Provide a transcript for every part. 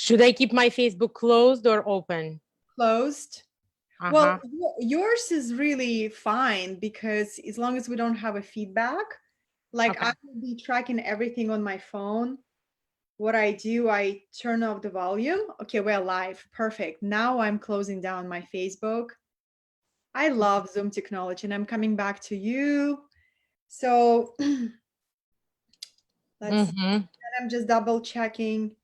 Should I keep my Facebook closed or open? Closed. Uh-huh. Well, yours is really fine because as long as we don't have a feedback, like Okay. I will be tracking everything on my phone. What I do, I turn off the volume. Okay, we're live. Perfect. Now I'm closing down my Facebook. I love Zoom technology and I'm coming back to you. So let's see. And I'm just double checking.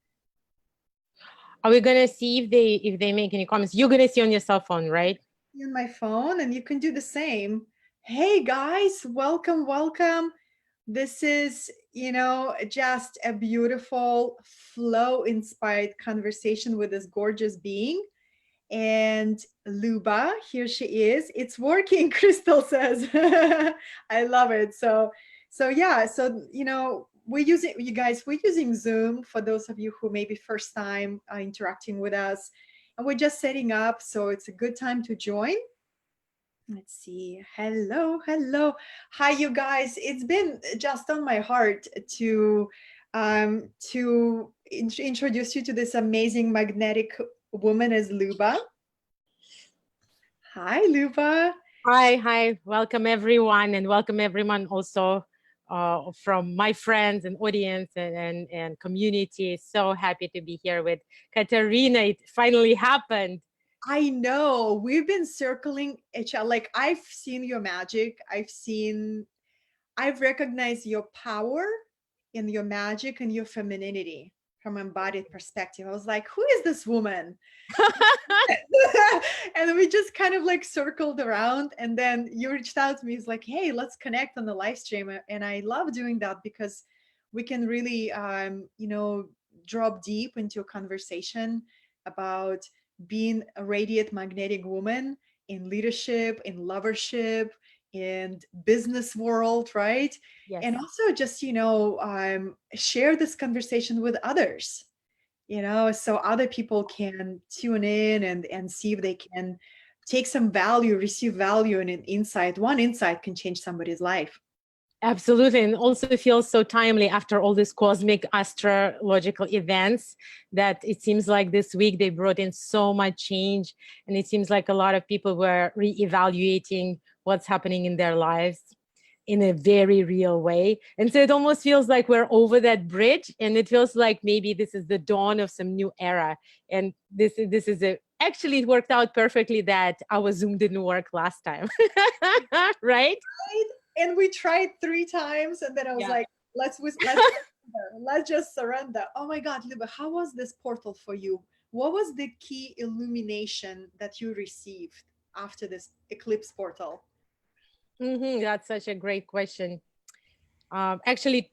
Are we gonna see if they make any comments? You're gonna see on your cell phone, right? On my phone, and you can do the same. Hey guys, welcome, welcome. This is, just a beautiful flow inspired conversation with this gorgeous being. And Luba, here she is. It's working, Crystal says. I love it. So yeah, we're using Zoom for those of you who maybe first time interacting with us. And we're just setting up, so it's a good time to join. Let's see. Hello, hello. Hi, you guys. It's been just on my heart to introduce you to this amazing magnetic woman as Luba. Hi, Luba. Hi. Welcome everyone, and welcome everyone also from my friends and audience and community. So happy to be here with Katerina. It finally happened. I know we've been circling each other. Like I've seen your magic. I've recognized your power and your magic and your femininity from embodied perspective. I was like, who is this woman? And we just kind of like circled around, and then you reached out to me. It's like, hey, let's connect on the live stream. And I love doing that because we can really drop deep into a conversation about being a radiant magnetic woman in leadership, in lovership, in business world, right? Yes. And also just share this conversation with others, so other people can tune in and see if they can take some value, receive value, and an insight. One insight can change somebody's life. Absolutely. And also feels so timely after all these cosmic astrological events that it seems like this week they brought in so much change. And it seems like a lot of people were reevaluating what's happening in their lives in a very real way. And so it almost feels like we're over that bridge, and it feels like maybe this is the dawn of some new era. And this is actually, it worked out perfectly that our Zoom didn't work last time. Right? And we tried 3 times, and then I was like, let's just surrender. Oh my God, Luba, how was this portal for you? What was the key illumination that you received after this eclipse portal? That's such a great question. Actually,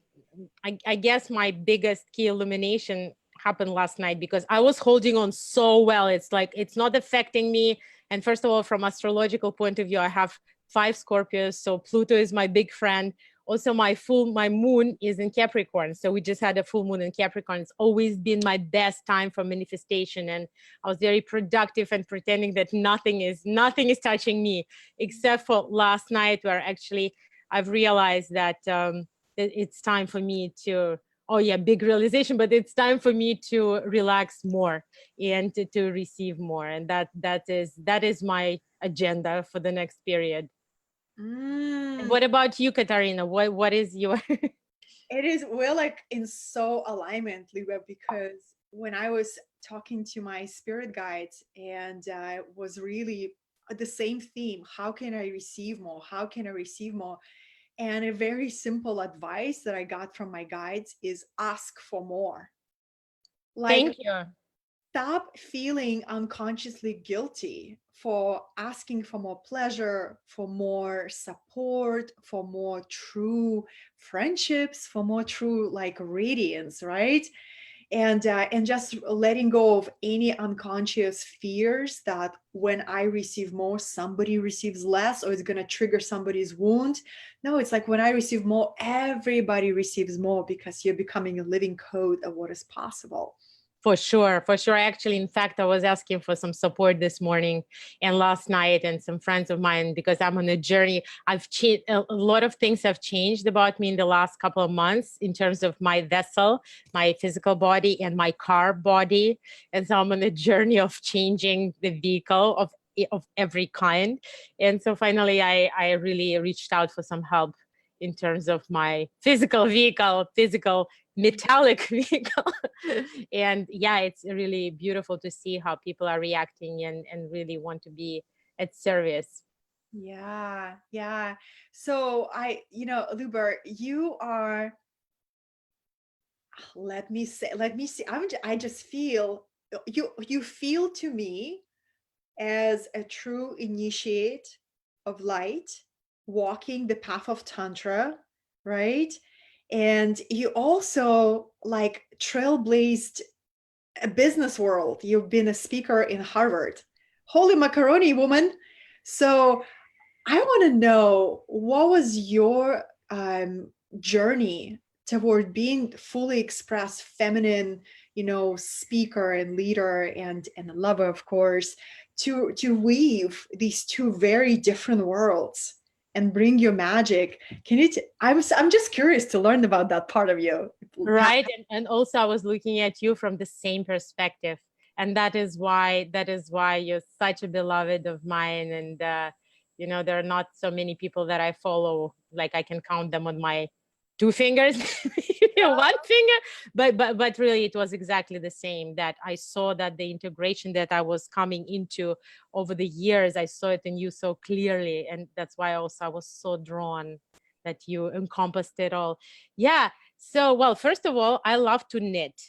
I guess my biggest key illumination happened last night because I was holding on so well. It's like, it's not affecting me. And first of all, from astrological point of view, I have 5 Scorpios. So Pluto is my big friend. Also, my moon is in Capricorn. So we just had a full moon in Capricorn. It's always been my best time for manifestation. And I was very productive and pretending that nothing is touching me, except for last night, where actually I've realized that it's time for me to, big realization, but it's time for me to relax more and to receive more. And that is my agenda for the next period. And what about you, Katarina? What is your We're like in so alignment, Luba, because when I was talking to my spirit guides, and was really the same theme, how can I receive more? How can I receive more? And a very simple advice that I got from my guides is ask for more. Like, thank you. stop feeling unconsciously guilty for asking for more pleasure, for more support, for more true friendships, for more true like radiance, right? And just letting go of any unconscious fears that when I receive more, somebody receives less, or it's going to trigger somebody's wound. No, it's like when I receive more, everybody receives more, because you're becoming a living code of what is possible. For sure, for sure. Actually, in fact, I was asking for some support this morning and last night, and some friends of mine, because I'm on a journey. I've changed a lot of things have changed about me in the last couple of months in terms of my vessel, my physical body, and my car body. And so I'm on a journey of changing the vehicle of every kind. And so finally, I really reached out for some help in terms of my physical vehicle, physical metallic vehicle. And yeah, it's really beautiful to see how people are reacting and really want to be at service. Yeah, yeah. So Luba, you are, let me see. I just feel you feel to me as a true initiate of light, walking the path of Tantra, right? And you also like trailblazed a business world. You've been a speaker in Harvard. Holy macaroni, woman. So I want to know, what was your journey toward being fully expressed feminine, speaker and leader and a lover, of course, to weave these two very different worlds and bring your magic. Can you? I'm just curious to learn about that part of you. Right. And also I was looking at you from the same perspective. And that is why you're such a beloved of mine. And there are not so many people that I follow. Like I can count them on my two fingers, one finger. But really it was exactly the same, that I saw that the integration that I was coming into over the years, I saw it in you so clearly. And that's why also I was so drawn that you encompassed it all. Yeah. So, well, first of all, I love to knit.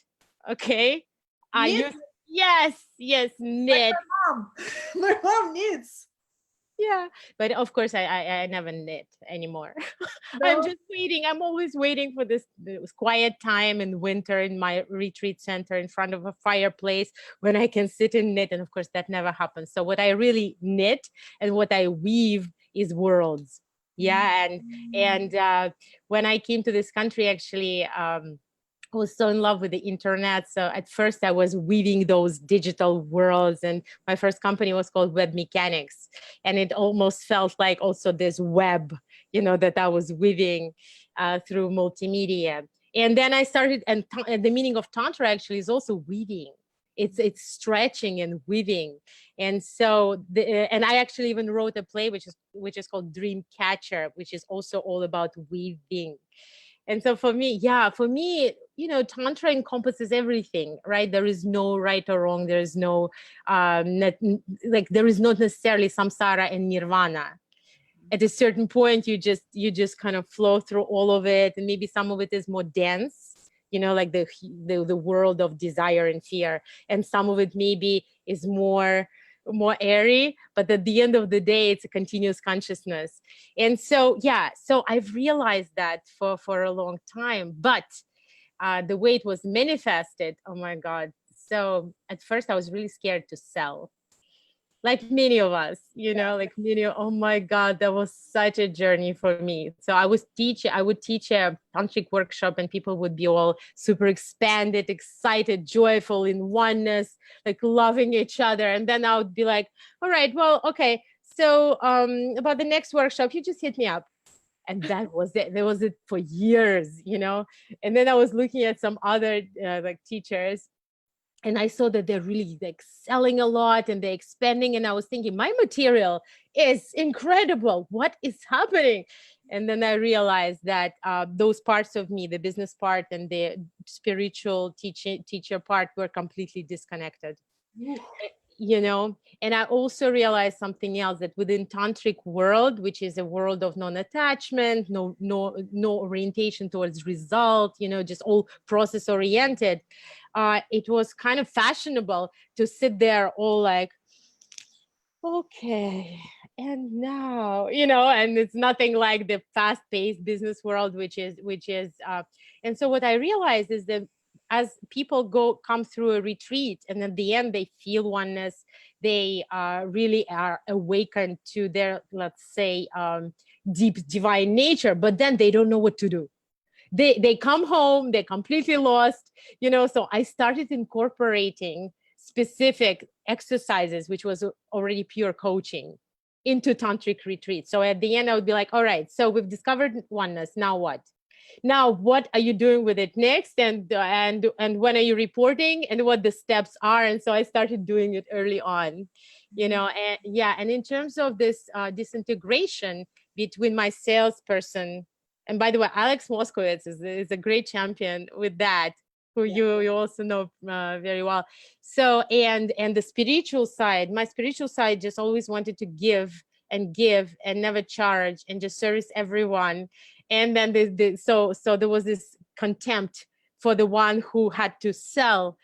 Okay. I Knit, use, yes, like knit. my mom. My mom knits. Yeah. But of course, I never knit anymore. I'm No. just waiting. I'm always waiting for this quiet time in winter in my retreat center in front of a fireplace when I can sit and knit. And of course, that never happens. So what I really knit and what I weave is worlds. Yeah. And when I came to this country, actually, I was so in love with the internet. So at first I was weaving those digital worlds, and my first company was called Web Mechanics. And it almost felt like also this web, that I was weaving through multimedia. And then I started, and the meaning of Tantra actually is also weaving. It's stretching and weaving. And so and I actually even wrote a play which is called Dream Catcher, which is also all about weaving. And so for me, Tantra encompasses everything, right? There is no right or wrong. There is no, there is not necessarily samsara and nirvana. At a certain point, you just kind of flow through all of it. And maybe some of it is more dense, like the world of desire and fear. And some of it maybe is more airy, but at the end of the day, it's a continuous consciousness. And so I've realized that for a long time. But the way it was manifested, oh my God. So at first I was really scared to sell, like many of us, oh my God, that was such a journey for me. So I would teach a tantric workshop, and people would be all super expanded, excited, joyful, in oneness, like loving each other. And then I would be like, all right, well, okay. So about the next workshop, you just hit me up. And that was it. That was it for years, And then I was looking at some other teachers, and I saw that they're really like selling a lot and they're expanding. And I was thinking, my material is incredible. What is happening? And then I realized that those parts of me, the business part and the spiritual teacher part, were completely disconnected. And I also realized something else, that within tantric world, which is a world of non-attachment, no orientation towards result, just all process oriented, it was kind of fashionable to sit there all like, okay, and now, and it's nothing like the fast-paced business world, and so what I realized is that as people come through a retreat, and at the end they feel oneness, they really are awakened to their, let's say, deep divine nature, but then they don't know what to do. they come home, they're completely lost, you know. So I started incorporating specific exercises, which was already pure coaching, into tantric retreats. So at the end, I would be like, all right, so we've discovered oneness. Now what? Now what are you doing with it next? And when are you reporting, and what the steps are? And so I started doing it early on, you know. And yeah, and in terms of this disintegration between my salesperson, and by the way, Alex Moskowitz is a great champion with that, who you also know very well. So and the spiritual side, my spiritual side just always wanted to give and never charge and just service everyone. And then so there was this contempt for the one who had to sell.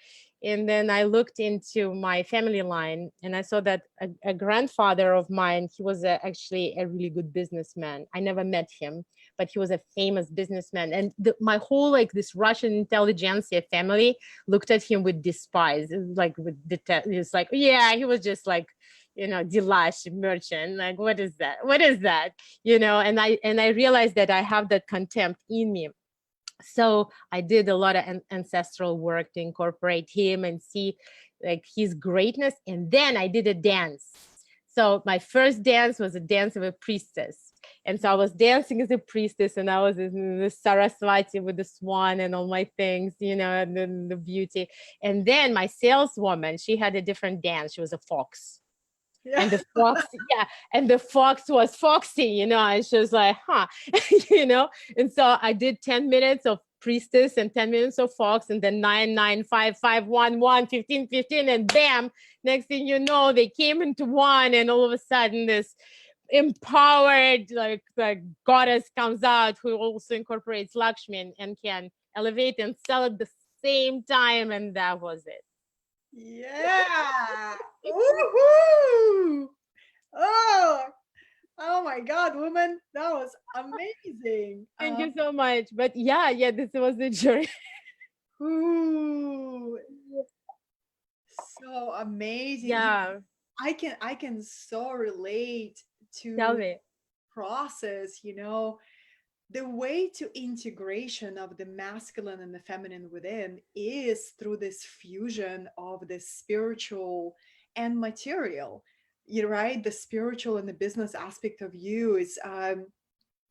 And then I looked into my family line, and I saw that a grandfather of mine, he was actually a really good businessman. I never met him, but he was a famous businessman. And my whole, like, this Russian intelligentsia family looked at him with despise, like with it's like, yeah, he was just like, you know, Dilash merchant. Like, what is that? What is that? You know, and I realized that I have that contempt in me. So I did a lot of ancestral work to incorporate him and see like his greatness. And then I did a dance. So my first dance was a dance of a priestess. And so I was dancing as a priestess, and I was in the Saraswati with the swan and all my things, you know, and the beauty. And then my saleswoman, she had a different dance. She was a fox. Yeah. And the fox, and the fox was foxy, you know, and she was like, huh, you know. And so I did 10 minutes of priestess and 10 minutes of fox, and then 9, 9, 5, 5, 1, 1, 15, 15, and bam, next thing you know, they came into one, and all of a sudden this empowered like goddess comes out, who also incorporates Lakshmi and can elevate and sell at the same time. And that was it. Yeah. Woohoo! Oh my God, woman, that was amazing. Thank you so much. But yeah, this was the journey. Ooh, so amazing. Yeah. I can so relate to Tell me. process, you know. The way to integration of the masculine and the feminine within is through this fusion of the spiritual and material. You're right. The spiritual and the business aspect of you is,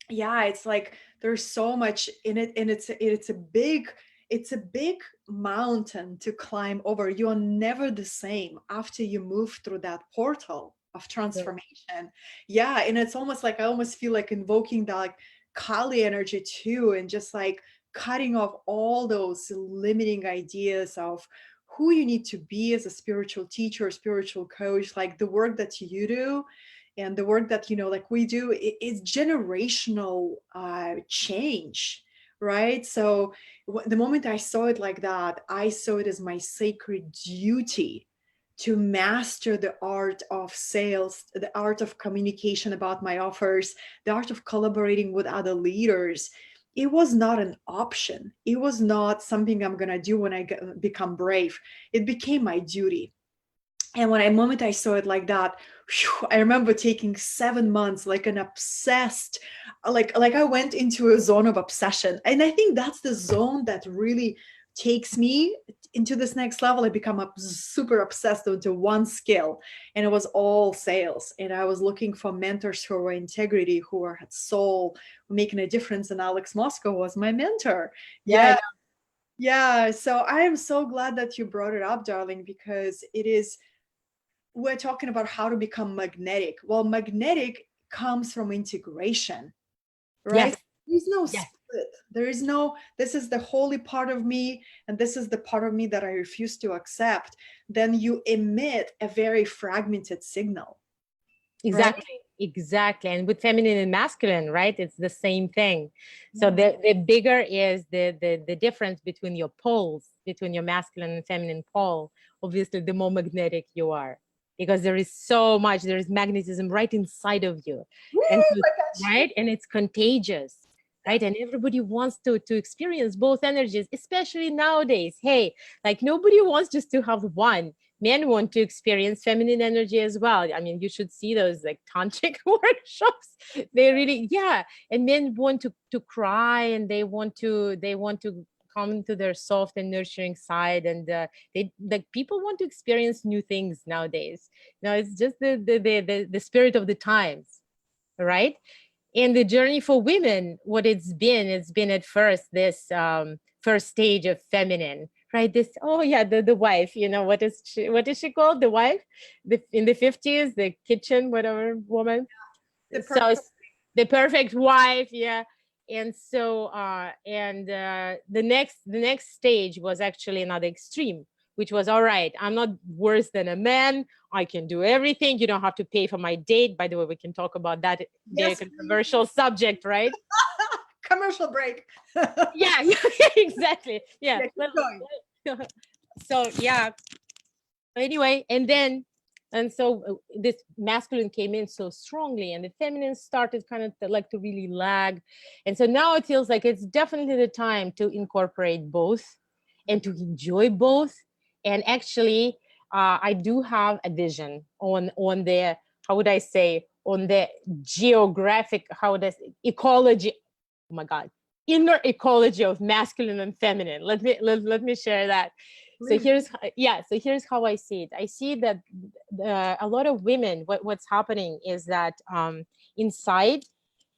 it's like there's so much in it, and it's a big mountain to climb over. You are never the same after you move through that portal of transformation. Yeah, and it's almost like I almost feel like invoking that, like, Kali energy too, and just like cutting off all those limiting ideas of who you need to be as a spiritual teacher, spiritual coach. Like the work that you do and the work that, you know, like we do, it's generational change, right? So the moment I saw it like that, I saw it as my sacred duty to master the art of sales, the art of communication about my offers, the art of collaborating with other leaders. It was not an option. It was not something I'm going to do when I become brave. It became my duty. And when moment I saw it like that, I remember taking 7 months, like an obsessed, like I went into a zone of obsession. And I think that's the zone that really takes me into this next level. I become super obsessed into one skill, and it was all sales. And I was looking for mentors who were integrity, who had soul, who making a difference. And Alex Moscow was my mentor. Yeah. So I am so glad that you brought it up, darling, because we're talking about how to become magnetic. Well, magnetic comes from integration, right? Yes. There's no split. There is no, this is the holy part of me, and this is the part of me that I refuse to accept. Then you emit a very fragmented signal. Exactly. Right? Exactly. And with feminine and masculine, right? It's the same thing. So the bigger is the difference between your poles, between your masculine and feminine pole, obviously the more magnetic you are. Because there is so much, there is magnetism right inside of you. And so, right? And it's contagious, right? And everybody wants to experience both energies, especially nowadays. Hey, like nobody wants just to have one. men want to experience feminine energy as well. I mean, you should see those like tantric workshops. They really, yeah. And men want to cry, and they want to come into their soft and nurturing side. And they, like, people want to experience new things nowadays. Now it's just the spirit of the times, right? And the journey for women, what it's been at first this first stage of feminine, right? This, oh yeah, the wife, you know, what is she called, the wife, in the 50s, the kitchen whatever woman. The So perfect. the perfect wife, yeah. And so the next stage was actually another extreme, which was, all right, I'm not worse than a man, I can do everything, you don't have to pay for my date. By the way, we can talk about that very Yes, controversial subject, right? commercial break. Yeah, exactly, yeah. Yeah, keep going. So yeah, anyway, and so this masculine came in so strongly, and the feminine started kind of like to really lag. And so now it feels like it's definitely the time to incorporate both and to enjoy both. And actually, I do have a vision on the, how would I say, on the geographic, how would I say, ecology, oh my god, inner ecology of masculine and feminine. Let me share that. So Please. here's how I see it. I see that a lot of women, what's happening is that inside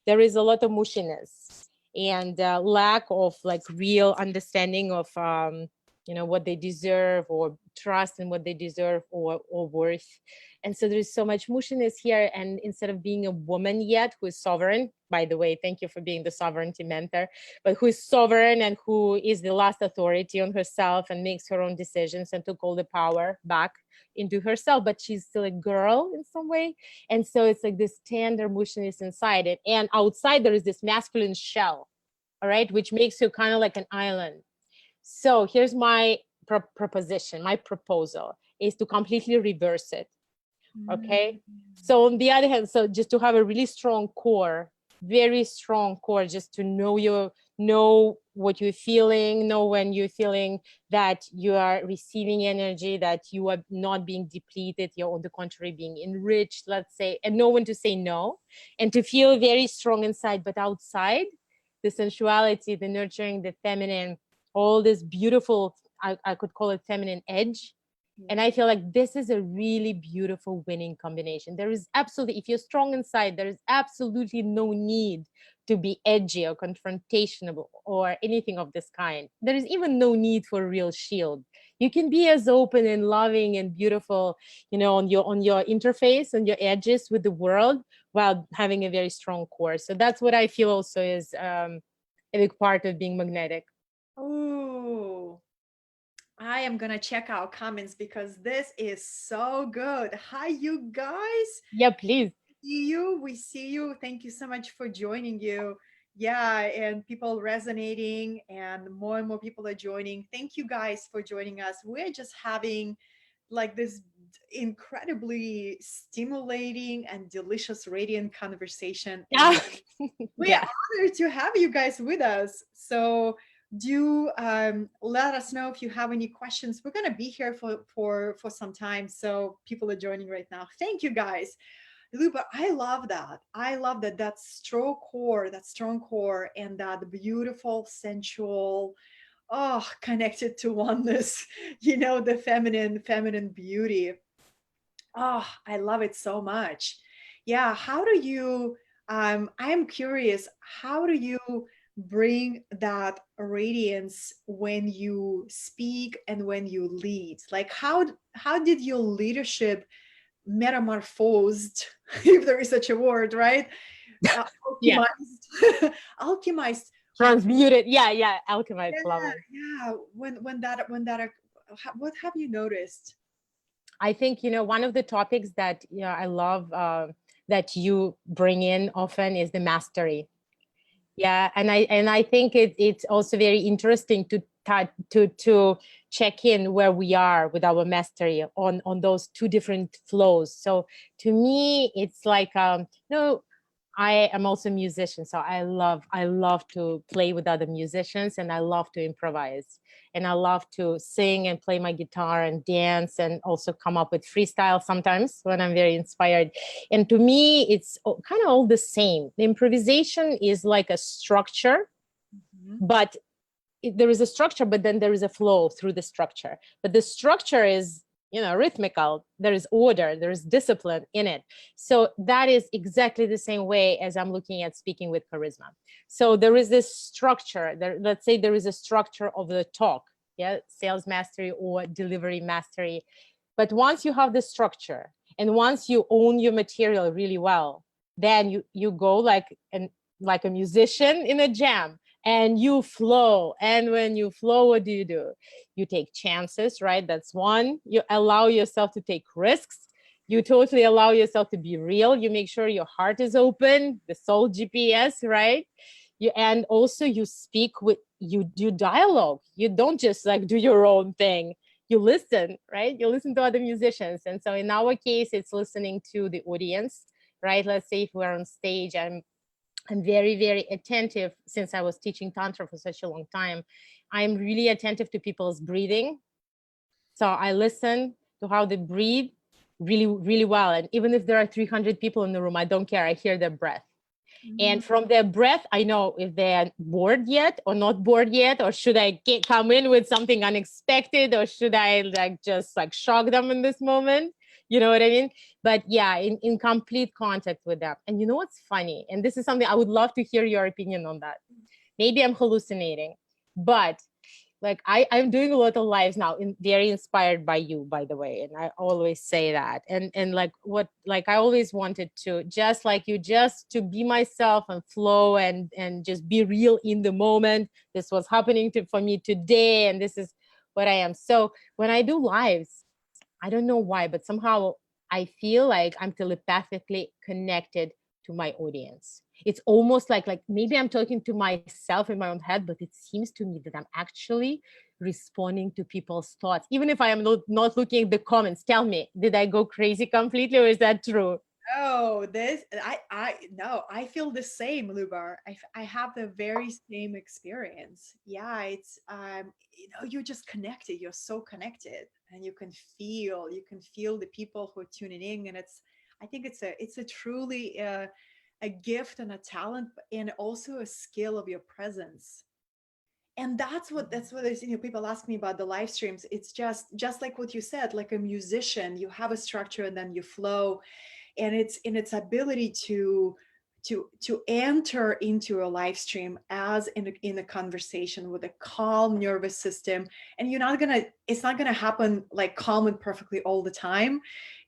there is a lot of mushiness and lack of like real understanding of what they deserve, or trust in what they deserve, or worth. And so there's so much mushiness here, and instead of being a woman yet who is sovereign, by the way, thank you for being the sovereignty mentor, but who is sovereign and who is the last authority on herself and makes her own decisions and took all the power back into herself, but she's still a girl in some way. And so it's like this tender mushiness inside it, and outside there is this masculine shell, all right, which makes you kind of like an island. So here's my proposition, my proposal is to completely reverse it. Okay. So on the other hand, so just to have a really strong core, very strong core, just to know what you're feeling, know when you're feeling that you are receiving energy, that you are not being depleted, you're on the contrary being enriched, let's say, and know when to say no, and to feel very strong inside, but outside, the sensuality, the nurturing, the feminine, all this beautiful, I could call it feminine edge. And I feel like this is a really beautiful winning combination. There is absolutely, if you're strong inside, there is absolutely no need to be edgy or confrontational or anything of this kind. There is even no need for a real shield. You can be as open and loving and beautiful, on your interface and your edges with the world, while having a very strong core. So that's what I feel also is a big part of being magnetic. Oh, I am gonna check out comments because this is so good. Hi, you guys. Yeah, please. We see you. Thank you so much for joining you. Yeah, and people resonating, and more people are joining. Thank you guys for joining us. We're just having like this incredibly stimulating and delicious, radiant conversation. And we are Yeah. honored to have you guys with us. So do let us know if you have any questions. We're going to be here for some time, so people are joining right now. Thank you guys. Luba, I love that. I love that strong core, and that beautiful sensual, connected to oneness, the feminine beauty. Oh, I love it so much. Yeah, how do you I am curious, how do you bring that radiance when you speak and when you lead? Like how did your leadership metamorphosed, if there is such a word, right? Yeah. Alchemized, alchemized. Transmuted. Yeah. Alchemized. Love Yeah, it. yeah. What have you noticed? I think, one of the topics that I love that you bring in often is the mastery. Yeah, and I think it's also very interesting to check in where we are with our mastery on those two different flows. So to me, it's like no, I am also a musician, so I love to play with other musicians, and I love to improvise, and I love to sing and play my guitar and dance, and also come up with freestyle sometimes when I'm very inspired. And to me, it's kind of all the same. The improvisation is like a structure, but there is a structure, but then there is a flow through the structure. But the structure is, rhythmical. There is order, there is discipline in it. So that is exactly the same way as I'm looking at speaking with charisma. So there is this structure. Let's say there is a structure of the talk, sales mastery or delivery mastery. But once you have the structure, and once you own your material really well, then you go like a musician in a jam, and you flow. And when you flow, what do? You take chances, right? That's one. You allow yourself to take risks. You totally allow yourself to be real. You make sure your heart is open, the soul GPS, right? And also you speak with, you do dialogue. You don't just like do your own thing. You listen, right? You listen to other musicians. And so in our case, it's listening to the audience, right? Let's say if we're on stage, I'm very, very attentive. Since I was teaching tantra for such a long time, I'm really attentive to people's breathing. So I listen to how they breathe really, really well. And even if there are 300 people in the room, I don't care. I hear their breath. And from their breath, I know if they're bored yet or not bored yet, or should I come in with something unexpected, or should I just shock them in this moment? You know what I mean? But yeah, in complete contact with them. And you know what's funny? And this is something I would love to hear your opinion on that. Maybe I'm hallucinating, but I'm doing a lot of lives now, very inspired by you, by the way. And I always say that. And I always wanted to, just like you, just to be myself and flow and just be real in the moment. This was happening for me today, and this is what I am. So when I do lives, I don't know why, but somehow I feel like I'm telepathically connected to my audience. It's almost like maybe I'm talking to myself in my own head, but it seems to me that I'm actually responding to people's thoughts. Even if I am not looking at the comments, tell me, did I go crazy completely, or is that true? Oh, no, I feel the same, Luba. I have the very same experience. Yeah, it's you're just connected. You're so connected, and you can feel the people who are tuning in, and I think it's a truly a gift and a talent, and also a skill of your presence. And that's what is, people ask me about the live streams. It's just like what you said, like a musician, you have a structure and then you flow. And it's in its ability to enter into a live stream as in a conversation with a calm nervous system. And it's not gonna happen like calm and perfectly all the time.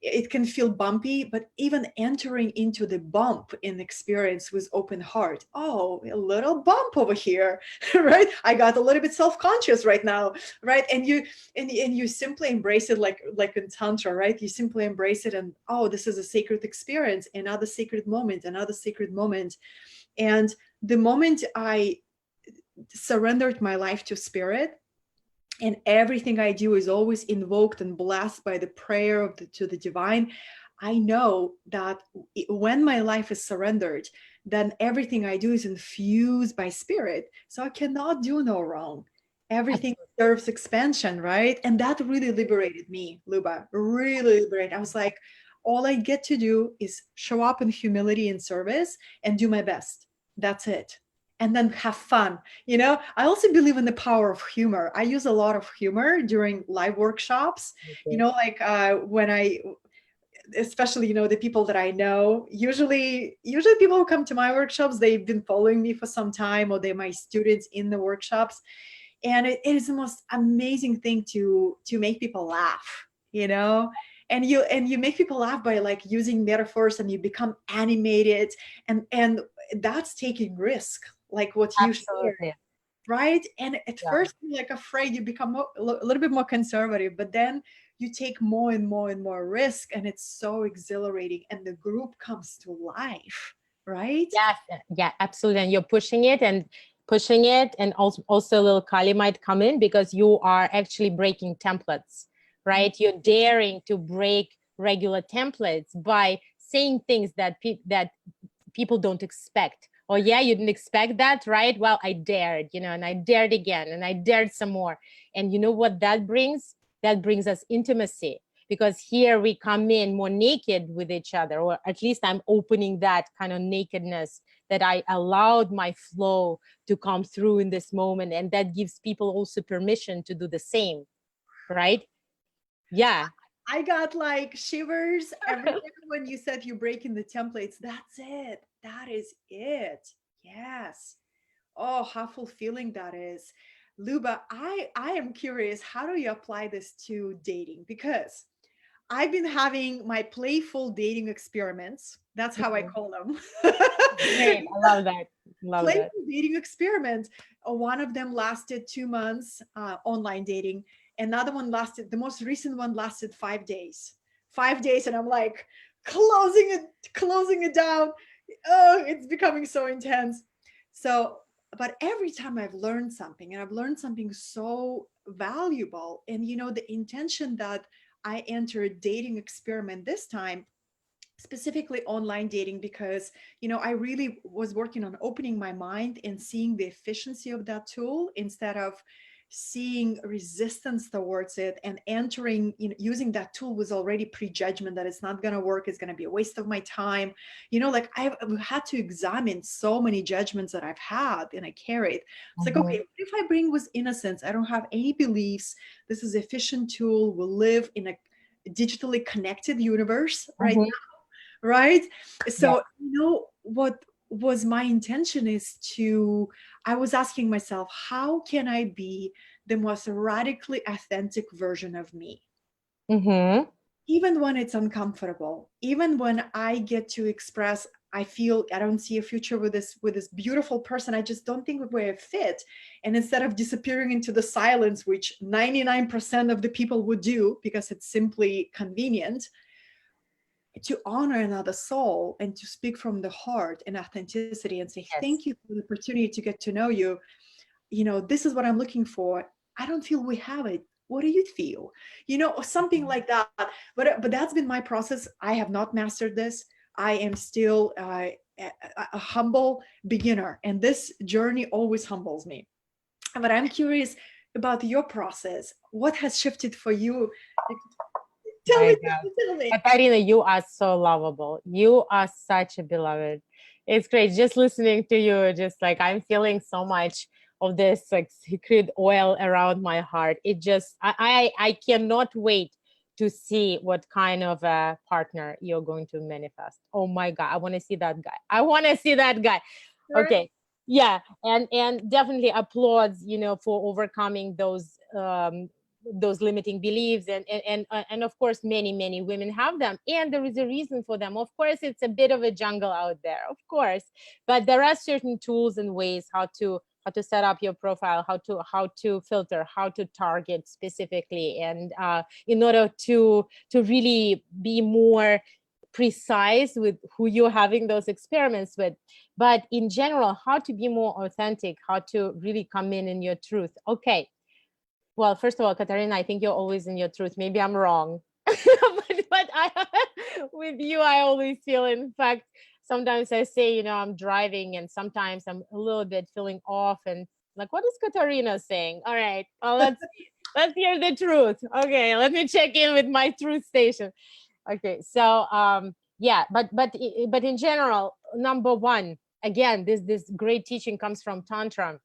It can feel bumpy, but even entering into the bump in experience with open heart, oh, a little bump over here, right? I got a little bit self-conscious right now, right? And you simply embrace it, like in tantra, right? You simply embrace it, and oh, this is a sacred experience, another sacred moment. And the moment I surrendered my life to spirit, and everything I do is always invoked and blessed by the prayer to the divine, I know that when my life is surrendered, then everything I do is infused by spirit. So I cannot do no wrong. Everything serves expansion, right? And that really liberated me, Luba, really liberated. I was like, all I get to do is show up in humility and service and do my best. That's it. And then have fun. I also believe in the power of humor. I use a lot of humor during live workshops. When especially the people that I know, usually people who come to my workshops, they've been following me for some time, or they're my students in the workshops. And it is the most amazing thing to make people laugh, and you make people laugh by using metaphors, and you become animated, and that's taking risk, like what you shared, right? And at first you're afraid, you become a little bit more conservative, but then you take more and more and more risk, and it's so exhilarating, and the group comes to life, right? Yes, yeah, absolutely. And you're pushing it, and also a little Kali might come in, because you are actually breaking templates, right? You're daring to break regular templates by saying things that people don't expect. Oh yeah, you didn't expect that, right? Well, I dared, and I dared again, and I dared some more. And you know what that brings? That brings us intimacy, because here we come in more naked with each other, or at least I'm opening that kind of nakedness, that I allowed my flow to come through in this moment. And that gives people also permission to do the same, right? Yeah. I got like shivers every time when you said you're breaking the templates. That's it. That is it. Yes. Oh, how fulfilling that is. Luba, I am curious, how do you apply this to dating? Because I've been having my playful dating experiments. That's how I call them. Great. I love that. Love that. Playful dating experiments. One of them lasted 2 months, online dating. Another one lasted, the most recent one lasted 5 days. 5 days, and I'm like closing it down. Oh, it's becoming so intense. So, but every time I've learned something, and I've learned something so valuable, and the intention that I entered dating experiment this time, specifically online dating, because I really was working on opening my mind and seeing the efficiency of that tool, instead of seeing resistance towards it, and entering, using that tool was already prejudgment that it's not going to work, it's going to be a waste of my time. Like I've had to examine so many judgments that I've had and I carried. It's like, okay, what if I bring with innocence? I don't have any beliefs. This is an efficient tool. We'll live in a digitally connected universe right now, right? So, what was my intention is I was asking myself, how can I be the most radically authentic version of me? Mm-hmm. Even when it's uncomfortable, even when I get to express, I feel I don't see a future with this beautiful person. I just don't think we're a fit. And instead of disappearing into the silence, which 99% of the people would do because it's simply convenient, to honor another soul and to speak from the heart and authenticity and say, Yes. thank you for the opportunity to get to know you. This is what I'm looking for. I don't feel we have it. What do you feel? Something like that. But that's been my process. I have not mastered this. I am still a humble beginner, and this journey always humbles me. But I'm curious about your process. What has shifted for you? Tell My me, God. tell me. Katarina, you are so lovable. You are such a beloved. It's great. Just listening to you, just like I'm feeling so much of this like secret oil around my heart. It just, I cannot wait to see what kind of a partner you're going to manifest. Oh my God. I want to see that guy. I want to see that guy. Sure. Okay. Yeah. And definitely applauds, for overcoming those limiting beliefs, and of course many women have them, and there is a reason for them. Of course, it's a bit of a jungle out there, of course, but there are certain tools and ways how to set up your profile, how to filter, how to target specifically, and in order to really be more precise with who you're having those experiments with. But in general, how to be more authentic, how to really come in your truth. Okay. Well, first of all, Katerina, I think you're always in your truth. Maybe I'm wrong, but with you, I always feel. In fact, sometimes I say, I'm driving, and sometimes I'm a little bit feeling off, and like, what is Katerina saying? All right, well, let's hear the truth. Okay, let me check in with my truth station. Okay, so yeah, but in general, number one, again, this great teaching comes from tantra.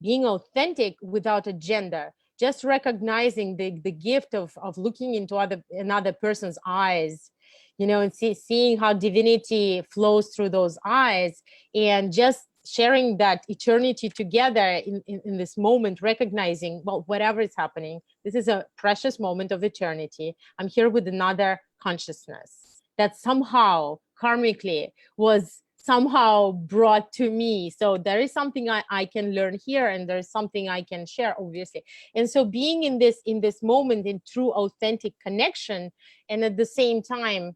Being authentic without a gender, just recognizing the gift of looking into another person's eyes, and seeing how divinity flows through those eyes, and just sharing that eternity together in this moment, recognizing, well, whatever is happening, this is a precious moment of eternity. I'm here with another consciousness that somehow karmically was somehow brought to me. So there is something I can learn here, and there's something I can share, obviously. And so being in this moment, in true authentic connection, and at the same time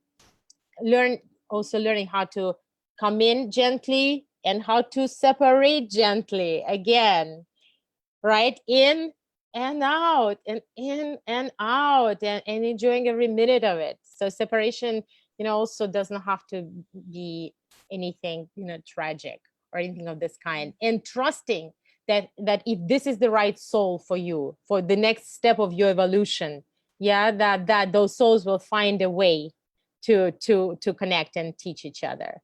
learning how to come in gently and how to separate gently again, right? In and out, and in and out, and enjoying every minute of it. So separation, also doesn't have to be anything, tragic or anything of this kind, and trusting that if this is the right soul for you for the next step of your evolution, yeah, that those souls will find a way to connect and teach each other.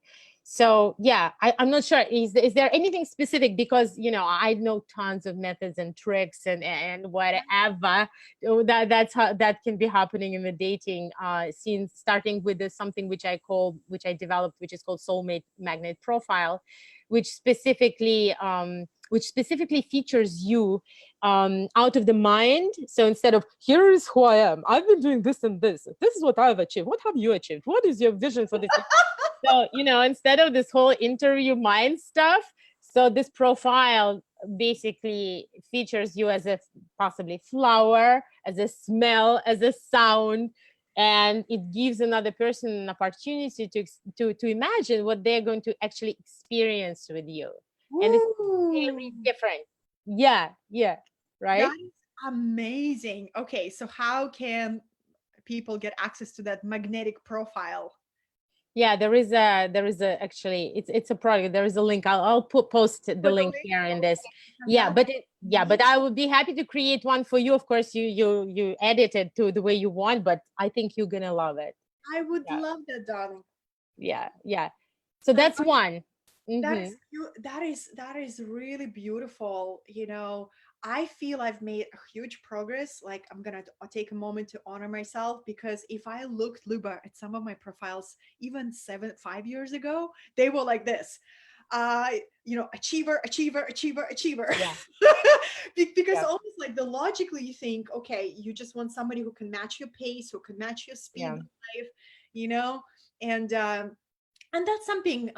So yeah, I'm not sure, is there anything specific, because I know tons of methods and tricks and whatever that's how that can be happening in the dating scene, starting with something which I developed, which is called Soulmate Magnet Profile, which specifically features you out of the mind. So instead of, here is who I am, I've been doing this and this is what I've achieved, what have you achieved, what is your vision for this? So instead of this whole interview mind stuff, so this profile basically features you as a possibly flower, as a smell, as a sound, and it gives another person an opportunity to imagine what they're going to actually experience with you. And it's very different. Yeah, right. That is amazing. Okay, so how can people get access to that magnetic profile? Yeah, there is a actually, it's a product. There is a link. I'll post the link here in this. Yeah, but I would be happy to create one for you. Of course, you edit it to the way you want, but I think you're gonna love it. I would love that, darling. Yeah. So that's one. That is that is really beautiful. I feel I've made a huge progress. Like, I'm gonna take a moment to honor myself, because if I looked, Luba, at some of my profiles even 5 years ago, they were like this. Achiever. Yeah. Because almost like the logically you think, okay, you just want somebody who can match your pace, who can match your speed of life, and that's something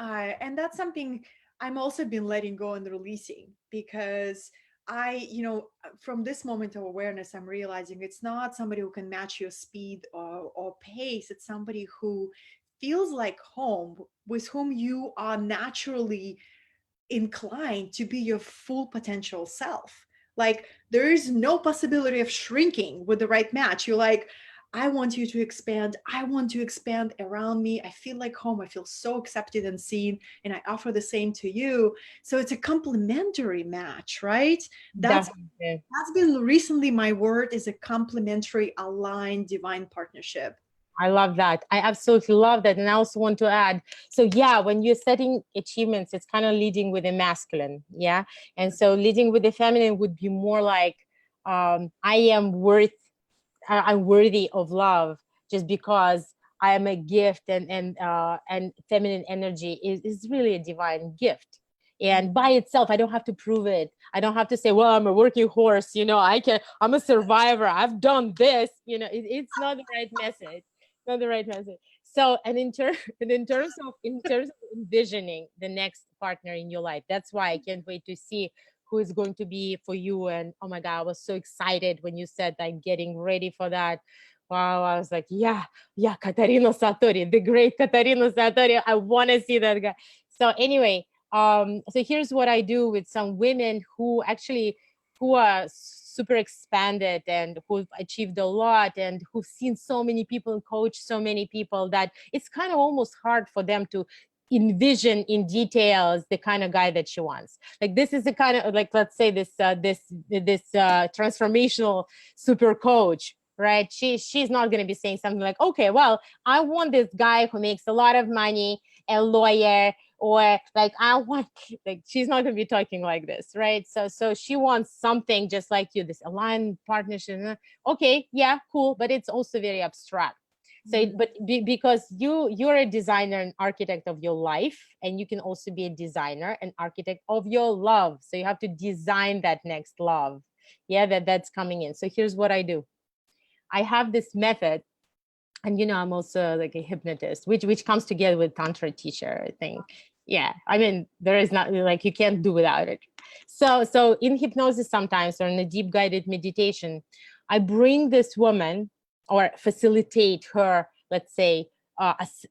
I'm also been letting go and releasing, because from this moment of awareness, I'm realizing it's not somebody who can match your speed or pace. It's somebody who feels like home, with whom you are naturally inclined to be your full potential self. Like, there is no possibility of shrinking with the right match. You're like, I want you to expand. I want to expand around me. I feel like home. I feel so accepted and seen. And I offer the same to you. So it's a complementary match, right? That's been recently my word, is a complementary, aligned, divine partnership. I love that. I absolutely love that. And I also want to add, so yeah, when you're setting achievements, it's kind of leading with the masculine. Yeah. And so leading with the feminine would be more like, I'm worthy of love, just because I am a gift, and feminine energy is really a divine gift. And by itself, I don't have to prove it. I don't have to say, well, I'm a working horse, I'm a survivor, I've done this, it's not the right message. Not the right message. So, and in terms of envisioning the next partner in your life, that's why I can't wait to see who is going to be for you. And oh my God, I was so excited when you said I'm getting ready for that. Wow, I was like, yeah, Katerina Satori, the great Katerina Satori. I want to see that guy. So anyway, so here's what I do with some women who are super expanded and who've achieved a lot and who've seen so many people and coached so many people, that it's kind of almost hard for them to envision in details the kind of guy that she wants. Like, this is the kind of, like, let's say this transformational super coach, right? She's not going to be saying something like, okay, well, I want this guy who makes a lot of money, a lawyer, or like, I want, like, she's not going to be talking like this, right? So she wants something just like you, this aligned partnership. Okay, yeah, cool, but it's also very abstract. So, because you're a designer and architect of your life, and you can also be a designer and architect of your love. So you have to design that next love, that's coming in. So here's what I do. I have this method, and I'm also like a hypnotist, which comes together with tantra teacher, I think. Yeah, I mean, there is not, like, you can't do without it. So in hypnosis sometimes, or in a deep guided meditation, I bring this woman, or facilitate her, let's say,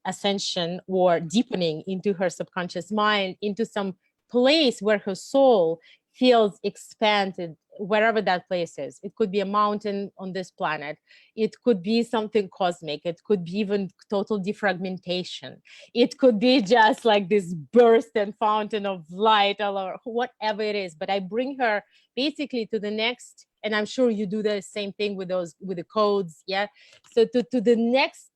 ascension or deepening into her subconscious mind, into some place where her soul feels expanded wherever that place is. It could be a mountain on this planet. It could be something cosmic. It could be even total defragmentation. It could be just like this burst and fountain of light or whatever it is. But I bring her basically to the next, and I'm sure you do the same thing with the codes. Yeah. So to the next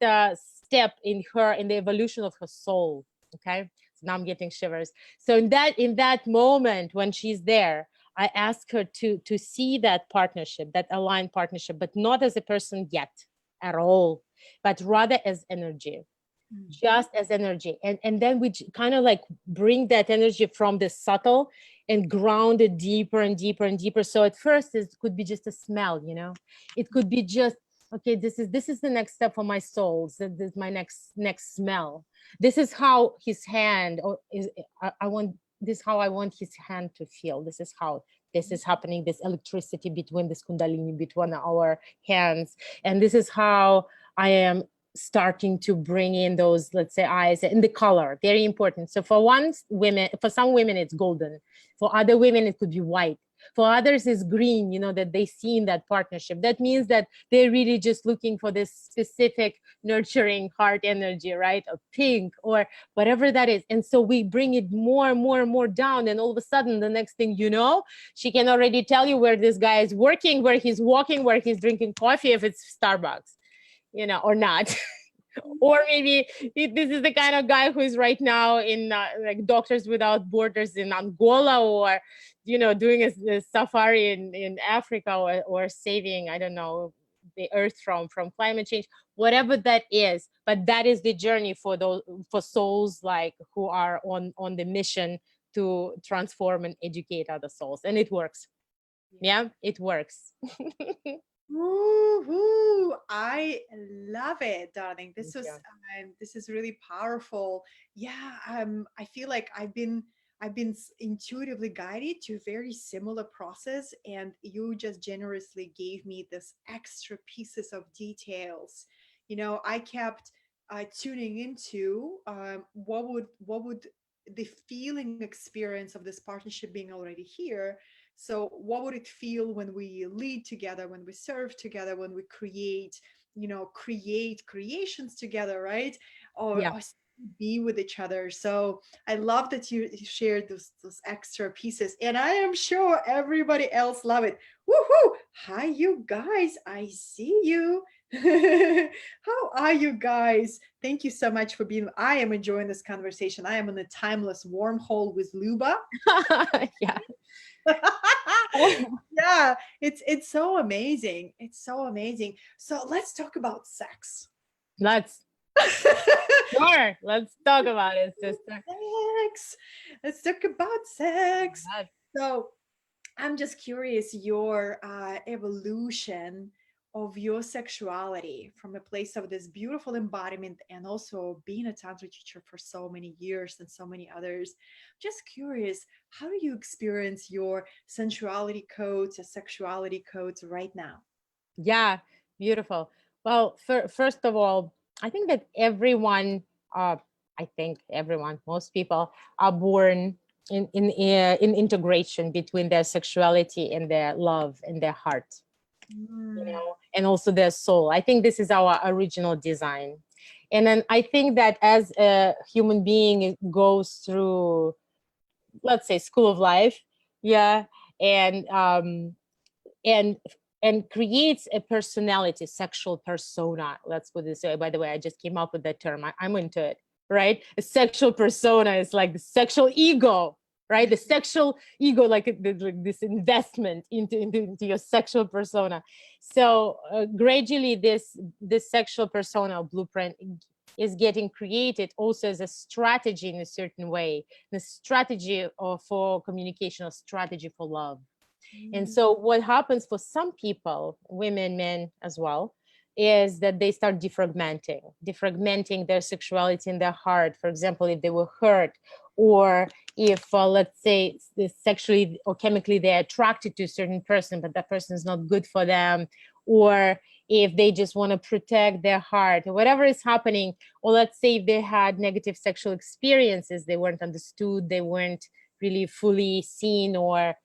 step in the evolution of her soul. Okay. So now I'm getting shivers. So in that moment when she's there, I ask her to see that partnership, that aligned partnership, but not as a person yet at all, but rather as energy, just as energy. And then we kind of like bring that energy from the subtle and ground it deeper and deeper and deeper. So at first it could be just a smell, it could be just, okay, this is the next step for my soul. So this is my next smell. This is how his hand, or is I want this is how I want his hand to feel. This is how this is happening, this electricity between this kundalini, between our hands. And this is how I am starting to bring in those, let's say, eyes and the color, very important. So for some women, it's golden. For other women, it could be white. For others, it's green, that they see in that partnership. That means that they're really just looking for this specific nurturing heart energy, right? Or pink or whatever that is. And so we bring it more and more and more down. And all of a sudden, the next thing you know, she can already tell you where this guy is working, where he's walking, where he's drinking coffee, if it's Starbucks, or not. Or maybe this is the kind of guy who is right now in like Doctors Without Borders in Angola, or doing a safari in Africa, or saving, I don't know, the earth from climate change, whatever that is. But that is the journey for souls like who are on the mission to transform and educate other souls. And it works. Yeah, it works. Woo-hoo. I love it, darling. This is really powerful. Yeah, I feel like I've been intuitively guided to a very similar process, and you just generously gave me this extra pieces of details. I kept tuning into what would the feeling experience of this partnership being already here. So what would it feel when we lead together, when we serve together, when we create creations together, right? Or be with each other. So I love that you shared those extra pieces, and I am sure everybody else love it. Woohoo! Hi, you guys. I see you. How are you guys? Thank you so much for being. I am enjoying this conversation. I am in a timeless wormhole with Luba. Yeah. Yeah, it's so amazing. It's so amazing. So let's talk about sex. Sure, let's talk about it, sister. Sex. Let's talk about sex. So I'm just curious, your evolution of your sexuality from a place of this beautiful embodiment, and also being a tantra teacher for so many years and so many others. Just curious, how do you experience your sensuality codes, your sexuality codes right now? Yeah, beautiful. Well, first of all, I think that most people are born in integration between their sexuality and their love and their heart, and also their soul. I think this is our original design. And then I think that as a human being, it goes through, let's say, school of life, yeah, and creates a personality, sexual persona. Let's put it this way. By the way, I just came up with that term. I'm into it, right? A sexual persona is like the sexual ego, right? The sexual ego, like this investment into your sexual persona. So gradually, this sexual persona blueprint is getting created also as a strategy in a certain way, the strategy for communication, or strategy for love. And so what happens for some people, women, men as well, is that they start defragmenting their sexuality in their heart. For example, if they were hurt, or if, let's say, sexually or chemically they're attracted to a certain person, but that person is not good for them, or if they just want to protect their heart, or whatever is happening, or let's say if they had negative sexual experiences, they weren't understood, they weren't really fully seen or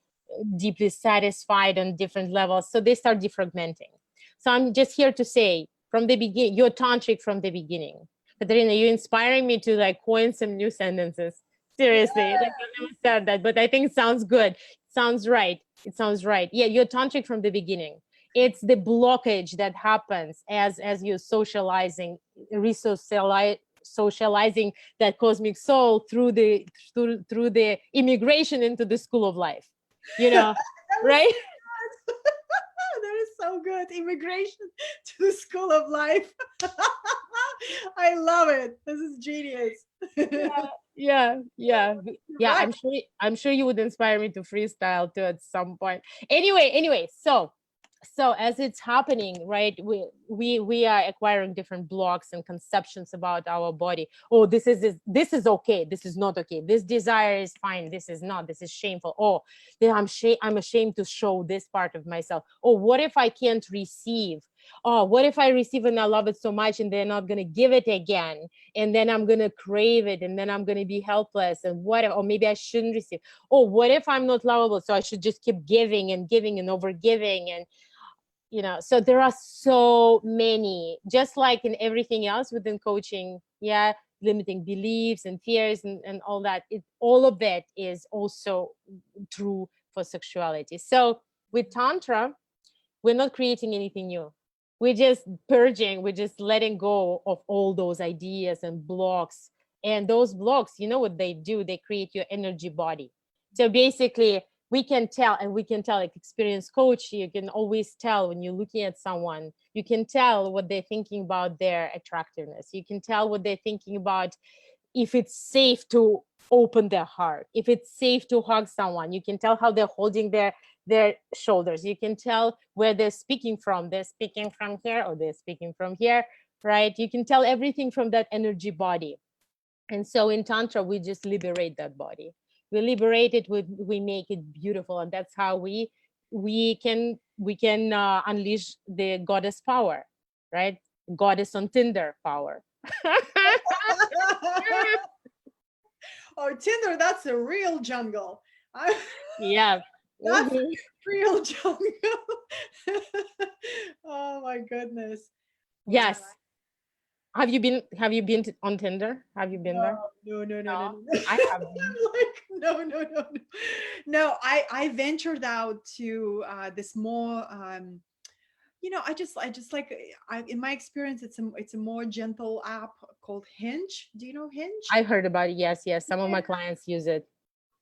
deeply satisfied on different levels. So they start defragmenting. So I'm just here to say, from the beginning, you're tantric from the beginning. Katerina, you're inspiring me to like coin some new sentences. Seriously, like I never said that, but I think it sounds good. It sounds right. It sounds right. Yeah, you're tantric from the beginning. It's the blockage that happens as you're socializing, socializing that cosmic soul through the immigration into the school of life. You know, right? That is so good. Immigration to the school of life. I love it. This is genius. Yeah. Right. I'm sure you would inspire me to freestyle too at some point. Anyway, so as it's happening, right, we are acquiring different blocks and conceptions about our body. Oh, this is okay, this is not okay, this desire is fine, this is not, this is shameful. Oh, then I'm ashamed to show this part of myself. Oh, what if I can't receive? Oh, what if I receive and I love it so much and they're not going to give it again, and then I'm going to crave it, and then I'm going to be helpless, and what if, or maybe I shouldn't receive. Oh, what if I'm not lovable, so I should just keep giving and giving and over giving. And so there are so many, just like in everything else within coaching, yeah, limiting beliefs and fears and all that. All of it is also true for sexuality. So with tantra, we're not creating anything new. We're just purging, we're just letting go of all those ideas and blocks. And those blocks, you know what they do? They create your energy body. So basically, we can tell, like experienced coach, you can always tell when you're looking at someone, you can tell what they're thinking about their attractiveness. You can tell what they're thinking about, if it's safe to open their heart, if it's safe to hug someone. You can tell how they're holding their shoulders. You can tell where they're speaking from. They're speaking from here or they're speaking from here, right? You can tell everything from that energy body. And so in tantra, we just liberate that body. We liberate it, we make it beautiful, and that's how we can unleash the goddess power, right? Goddess on Tinder power. Oh, Tinder, that's a real jungle. Yeah. That's Mhm. real jungle. Oh my goodness. Wow. Yes. Have you been on Tinder? Have you been there? No. No, I'm I have been. like, no. No, I ventured out to this more I just like in my experience it's a more gentle app called Hinge. Do you know Hinge? I heard about it. Yes. Some of my clients use it.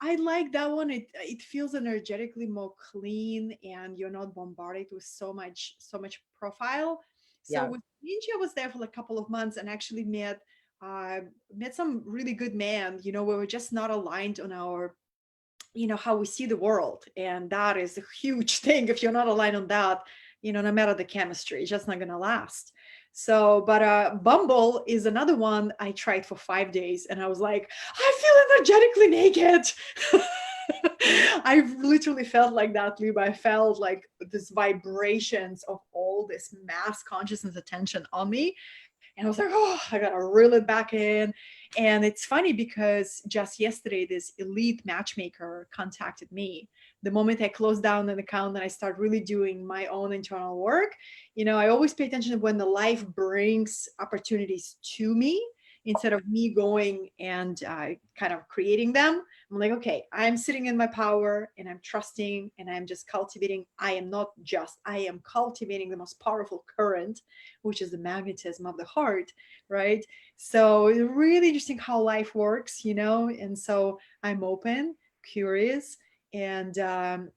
I like that one. It feels energetically more clean, and you're not bombarded with so much profile. So Yeah. with Ninja, I was there for like a couple of months and actually uh, met some really good men. We were just not aligned on our how we see the world, and that is a huge thing. If you're not aligned on that, no matter the chemistry, it's just not gonna last. So but Bumble is another one. I tried for 5 days and I was like, I feel energetically naked. I literally felt like that, Luba. I felt like this vibrations of all this mass consciousness attention on me, and I was like, oh, I gotta reel it back in. And it's funny because just yesterday, this elite matchmaker contacted me. The moment I closed down an account and I start really doing my own internal work, I always pay attention to when the life brings opportunities to me instead of me going and kind of creating them. I'm like, okay, I'm sitting in my power and I'm trusting and I'm just cultivating. I am cultivating the most powerful current, which is the magnetism of the heart, right? So it's really interesting how life works, and so I'm open, curious. And the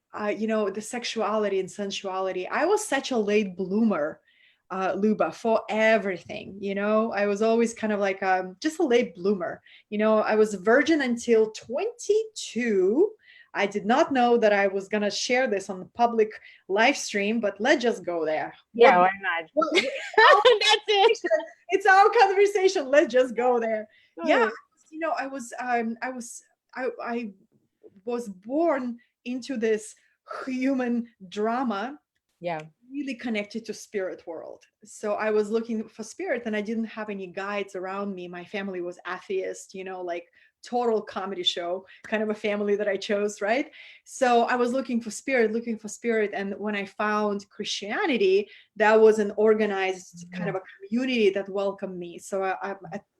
sexuality and sensuality. I was such a late bloomer, Luba, for everything. I was always kind of like just a late bloomer. I was a virgin until 22. I did not know that I was gonna share this on the public live stream, but let's just go there. Yeah, why not? That's it. It's our conversation. Let's just go there. Yeah, Oh, I was born into this human drama, yeah. really connected to spirit world. So I was looking for spirit and I didn't have any guides around me. My family was atheist, like total comedy show, kind of a family that I chose, right? So I was looking for spirit. And when I found Christianity, that was an organized kind of a community that welcomed me. So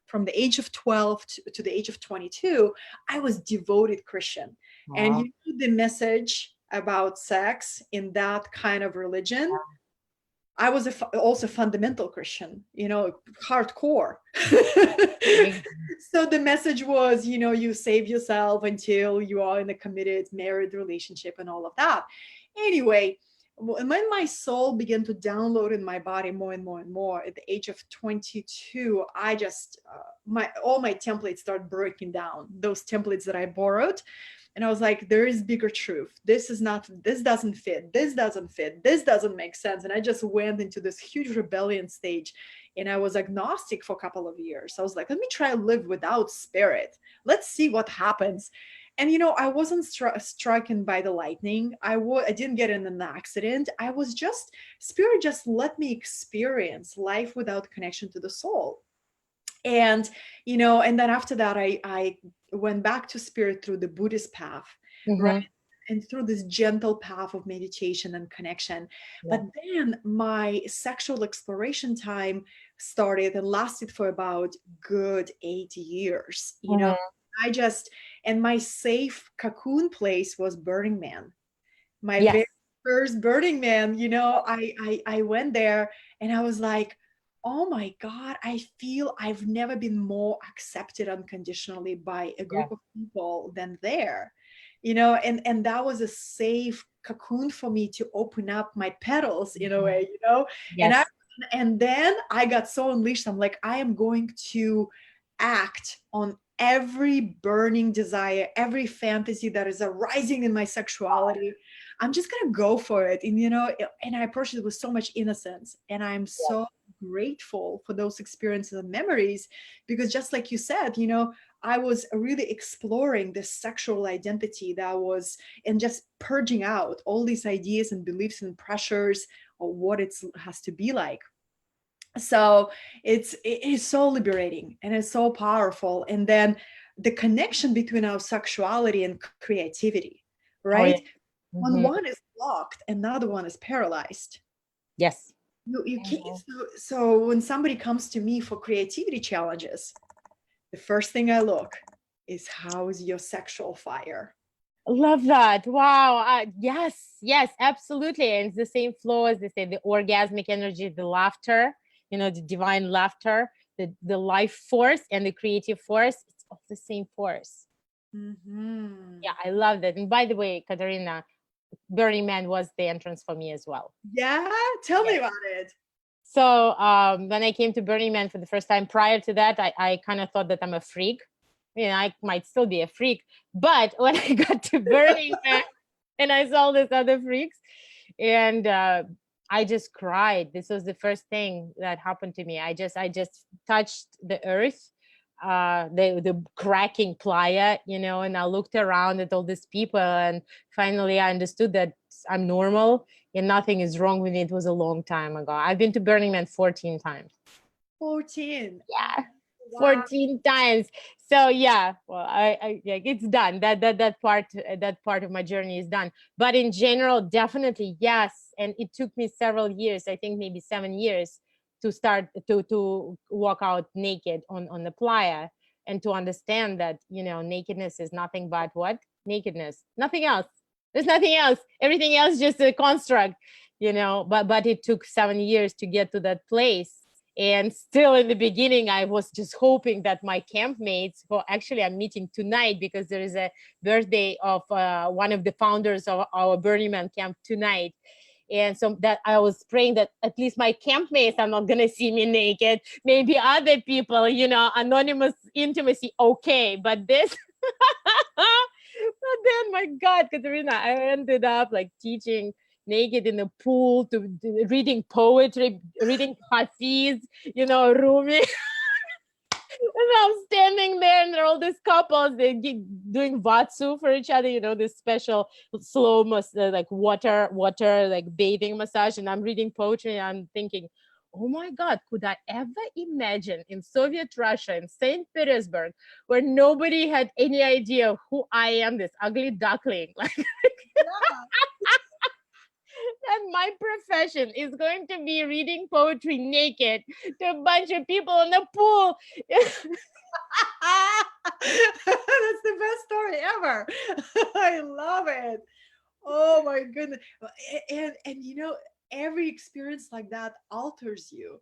from the age of 12 to the age of 22, I was devoted Christian. And Wow. you know, the message about sex in that kind of religion, I was also fundamental Christian, you know, hardcore. So the message was, you know, you save yourself until you are in a committed married relationship and all of that. Anyway, when my soul began to download in my body more and more and more at the age of 22, I just all my templates started breaking down, those templates that I borrowed. And I was like, there is bigger truth. This doesn't fit. This doesn't fit. This doesn't make sense. And I just went into this huge rebellion stage, and I was agnostic for a couple of years. I was like, let me try to live without spirit. Let's see what happens. And, you know, I wasn't stricken by the lightning. I didn't get in an accident. I was just, spirit just let me experience life without connection to the soul. And, you know, and then after that, I went back to spirit through the Buddhist path, right? And through this gentle path of meditation and connection. But then my sexual exploration time started and lasted for about good 8 years. You know, and my safe cocoon place was Burning Man. My very first Burning Man, you know, I went there and I was like, oh my God, I feel I've never been more accepted unconditionally by a group of people than there, you know, and that was a safe cocoon for me to open up my petals in a way, you know. And then I got so unleashed. I'm like, I am going to act on every burning desire, every fantasy that is arising in my sexuality. I'm just gonna go for it. And you know, and I approached it with so much innocence. And I'm so grateful for those experiences and memories, because just like you said, you know, I was really exploring this sexual identity that was, and just purging out all these ideas and beliefs and pressures of what it has to be like. So it is so liberating and it's so powerful. And then the connection between our sexuality and creativity, right? When one is blocked, another one is paralyzed. You can't. So when somebody comes to me for creativity challenges, the first thing I look is, how is your sexual fire? Love that. Wow. Yes, absolutely. And it's the same flow, as they say, the orgasmic energy, the laughter, you know, the divine laughter, the life force and the creative force. It's all the same force. Yeah, I love that. And by the way, Katerina, Burning Man was the entrance for me as well. Yeah, tell me about it. So when I came to Burning Man for the first time, prior to that, I kind of thought that I'm a freak. You know, I might still be a freak. But when I got to Burning Man and I saw these other freaks, and I just cried. This was the first thing that happened to me. I just touched the earth, the cracking playa, you know, and I looked around at all these people, and finally I understood that I'm normal and nothing is wrong with me. It was a long time ago. I've been to Burning Man 14 times. 14. Yeah. Wow. 14 times. So yeah, well, I it's done. That part of my journey is done. But in general, definitely yes. And it took me several years, I think maybe 7 years, to start to walk out naked on the playa, and to understand that, you know, nakedness is nothing but what? Nakedness. Nothing else. There's nothing else. Everything else just a construct, you know. But it took 7 years to get to that place. And still in the beginning, I was just hoping that my campmates, who actually I'm meeting tonight, because there is a birthday of one of the founders of our Burning Man camp tonight. And so that I was praying that at least my campmates are not going to see me naked. Maybe other people, you know, anonymous intimacy, okay. But this, but then, my God, Katerina, I ended up like teaching naked in the pool, to reading poetry, reading Hafiz, you know, Rumi. And I'm standing there, and there are all these couples, they doing vatsu for each other, you know, this special slow, like water, like bathing massage. And I'm reading poetry, and I'm thinking, oh my God, could I ever imagine in Soviet Russia, in St. Petersburg, where nobody had any idea who I am, this ugly duckling, like, and my profession is going to be reading poetry naked to a bunch of people in the pool. That's the best story ever. I love it. Oh my goodness. And you know, every experience like that alters you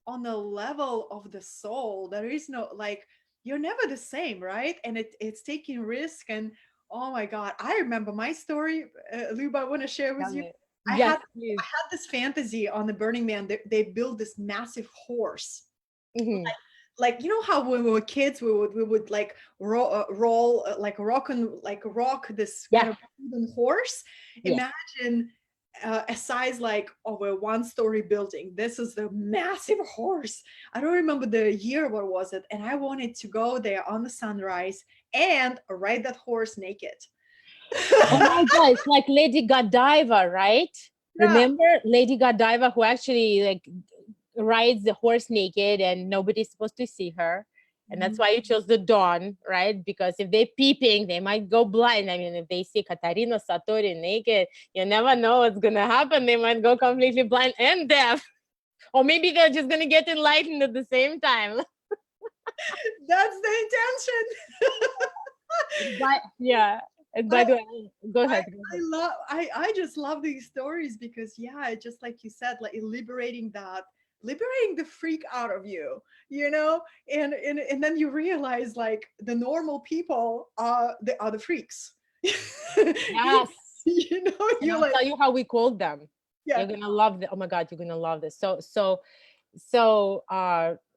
on the level of the soul. There is no, like, you're never the same, right? And it's taking risk. And oh my God, I remember my story, Luba, I want to share with Tell you. me. I Yes, had please. I had this fantasy on the Burning Man. They built this massive horse, Mhm. like, you know how when we were kids we would like roll like rock and like rock this kind Yeah, of wooden horse. yes. Imagine a size like of a one-story building. This is the massive horse. I don't remember the year, what was it, and I wanted to go there on the sunrise and ride that horse naked. Oh my God, it's like Lady Godiva, right? Yeah. Remember Lady Godiva, who actually like rides the horse naked and nobody's supposed to see her. And that's why you chose the dawn, right? Because if they're peeping, they might go blind. I mean, if they see Katerina Satori naked, you never know what's going to happen. They might go completely blind and deaf. Or maybe they're just going to get enlightened at the same time. That's the intention. But yeah. And by I, the way, go I ahead. Go I ahead. love I just love these stories because yeah, just like you said, like liberating the freak out of you, you know, and then you realize like the normal people are the freaks. Yes. You know, And you're I'll like, tell you how we called them. yeah. You're gonna love this. Oh my God, you're gonna love this. So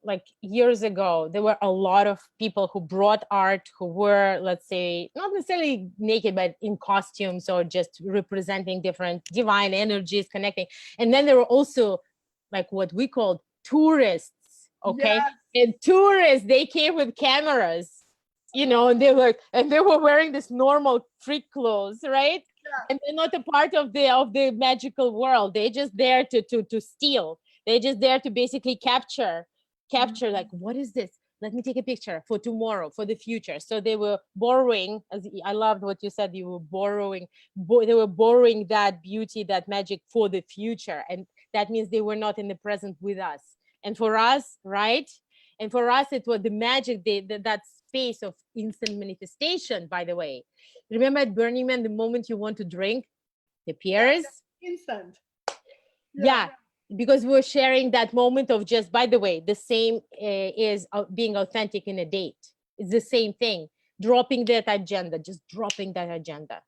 like years ago, there were a lot of people who brought art who were, let's say, not necessarily naked, but in costumes or just representing different divine energies, connecting. And then there were also like what we called tourists. Okay. Yes. And tourists, they came with cameras, and they were wearing this normal freak clothes, right? And they're not a part of the magical world. They're just there to steal. They're just there to basically capture like, what is this? Let me take a picture for tomorrow, for the future. So they were borrowing, as I loved what you said, you were borrowing, they were borrowing that beauty, that magic for the future. And that means they were not in the present with us. And for us, right? And for us, it was the magic, that space of instant manifestation, by the way. Remember at Burning Man, the moment you want to drink, the peers? Instant. Yeah, because we're sharing that moment of just, by the way, the same is being authentic in a date. It's the same thing. Dropping that agenda, just dropping that agenda.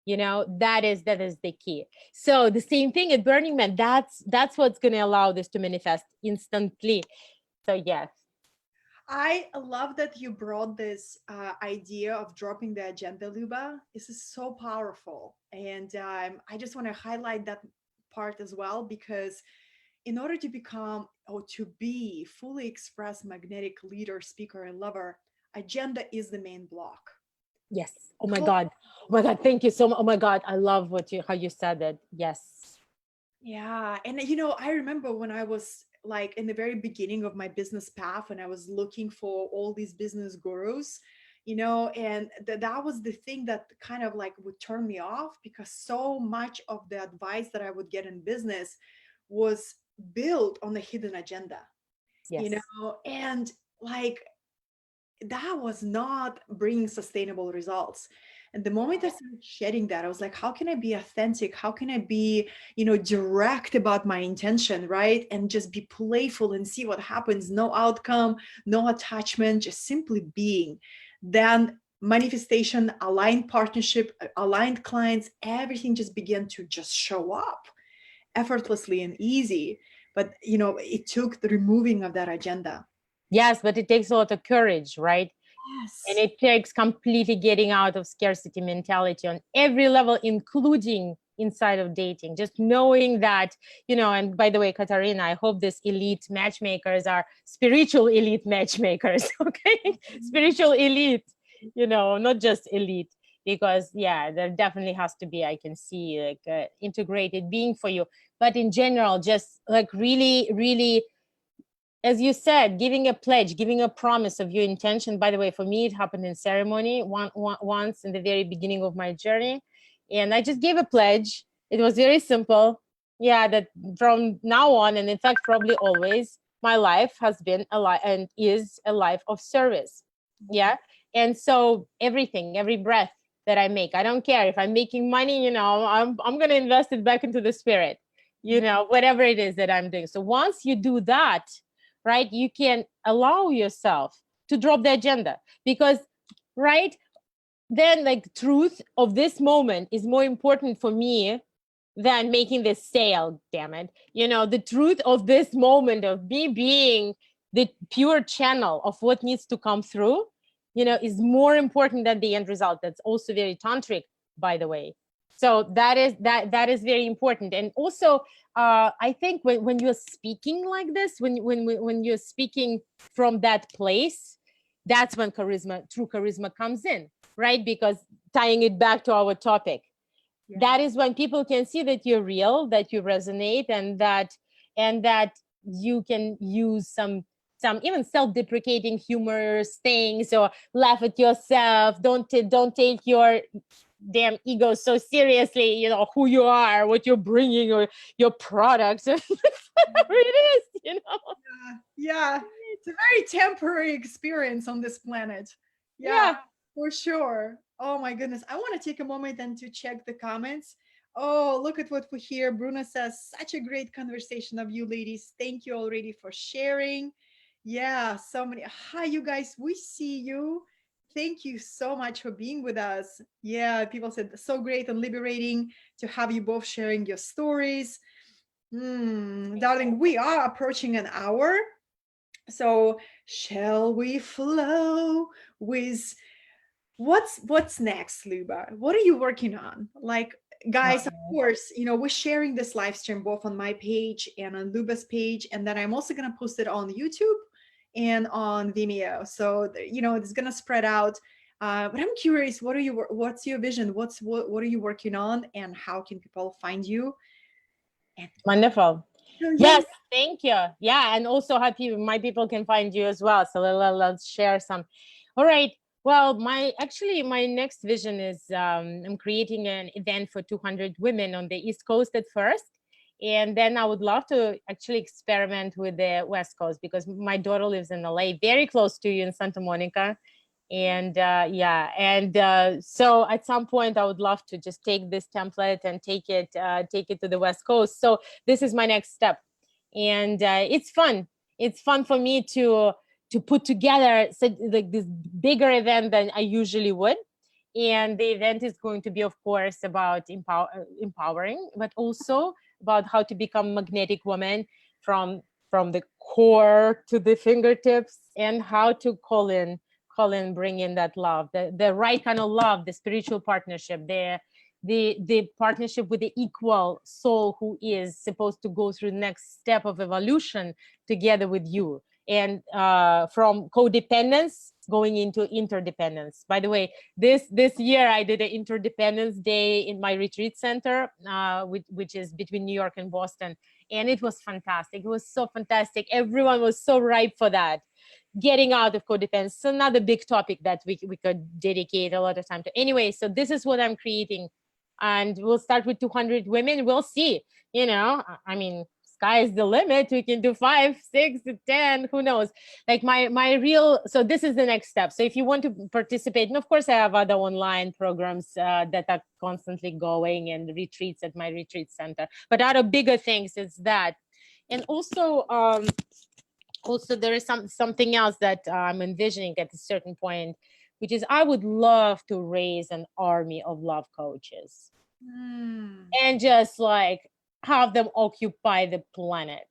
That is the key. So the same thing at Burning Man. That's what's going to allow this to manifest instantly. So yes. I love that you brought this idea of dropping the agenda, Luba. This is so powerful. And I just want to highlight that part as well, because in order to become or to be fully expressed magnetic leader, speaker, and lover, agenda is the main block. Yes. Oh my God. Oh my God. Thank you so much. Oh my God. I love how you said it. Yes. Yeah. And you know, I remember when I was like in the very beginning of my business path, and I was looking for all these business gurus, you know, and that was the thing that kind of like would turn me off, because so much of the advice that I would get in business was built on the hidden agenda, you Yes. know, and like that was not bringing sustainable results. And the moment I started shedding that, I was like, how can I be authentic? How can I be, you know, direct about my intention, right? And just be playful and see what happens. No outcome, no attachment, just simply being. Then manifestation, aligned partnership, aligned clients, everything just began to just show up effortlessly and easy. But, you know, it took the removing of that agenda. Yes, but it takes a lot of courage, right? And Yes. it takes completely getting out of scarcity mentality on every level, including inside of dating. Just knowing that, and by the way, Katarina, I hope these elite matchmakers are spiritual elite matchmakers, okay? Spiritual elite, not just elite. Because, yeah, there definitely has to be, I can see, like integrated being for you. but in general, just like really, really, as you said, giving a pledge, giving a promise of your intention. By the way, for me, it happened in ceremony once in the very beginning of my journey. And I just gave a pledge. It was very simple. Yeah, that from now on, and in fact, probably always, my life has been a life and is a life of service. Yeah. And so everything, every breath that I make, I don't care if I'm making money, I'm going to invest it back into the spirit, whatever it is that I'm doing. So once you do that, right, you can allow yourself to drop the agenda, because, right, then like truth of this moment is more important for me than making this sale. Damn it, the truth of this moment of me being the pure channel of what needs to come through, is more important than the end result. That's also very tantric, by the way. So that is very important. And also I think when you're speaking like this, when you're speaking from that place, that's when true charisma comes in, right? Because tying it back to our topic, that is when people can see that you're real, that you resonate, and that you can use some even self-deprecating humorous things, or laugh at yourself. Don't take your damn ego so seriously, who you are, what you're bringing, or your products, whatever it is. Yeah, it's a very temporary experience on this planet. Yeah. For sure. Oh my goodness. I want to take a moment and to check the comments. Oh, look at what we hear. Bruna says, such a great conversation of you ladies. Thank you already for sharing. Yeah, so many. Hi, you guys. We see you. Thank you so much for being with us. Yeah, people said so great and liberating to have you both sharing your stories. Darling, we are approaching an hour. So shall we flow with what's next, Luba? What are you working on? Like, guys, of course, we're sharing this live stream both on my page and on Luba's page, and then I'm also gonna post it on YouTube and on Vimeo. So it's gonna spread out. But I'm curious, what's your vision? What are you working on, and how can people find you? Wonderful. Yes, thank you. Yeah, and also how my people can find you as well. So let's share some. All right. Well, my next vision is I'm creating an event for 200 women on the East Coast at first. And then I would love to actually experiment with the West Coast, because my daughter lives in LA, very close to you in Santa Monica. And so at some point I would love to just take this template and take it to the West Coast. So this is my next step, and it's fun for me to put together like this bigger event than I usually would. And the event is going to be, of course, about empowering, but also about how to become a magnetic woman from the core to the fingertips, and how to call in, bring in that love, the right kind of love, the spiritual partnership, the partnership with the equal soul who is supposed to go through the next step of evolution together with you, and from codependence going into interdependence. By the way, this year I did an interdependence day in my retreat center, which is between New York and Boston, and it was fantastic. It was so fantastic. Everyone was so ripe for that. Getting out of codependence, another big topic that we could dedicate a lot of time to. Anyway, so this is what I'm creating, and we'll start with 200 women. We'll see. I mean, sky is the limit. We can do 5, 6, 10. Who knows? Like my real. So this is the next step. So if you want to participate, and of course I have other online programs that are constantly going, and retreats at my retreat center. But other bigger things is that, and also. Also, there is something else that I'm envisioning at a certain point, which is I would love to raise an army of love coaches and just like have them occupy the planet.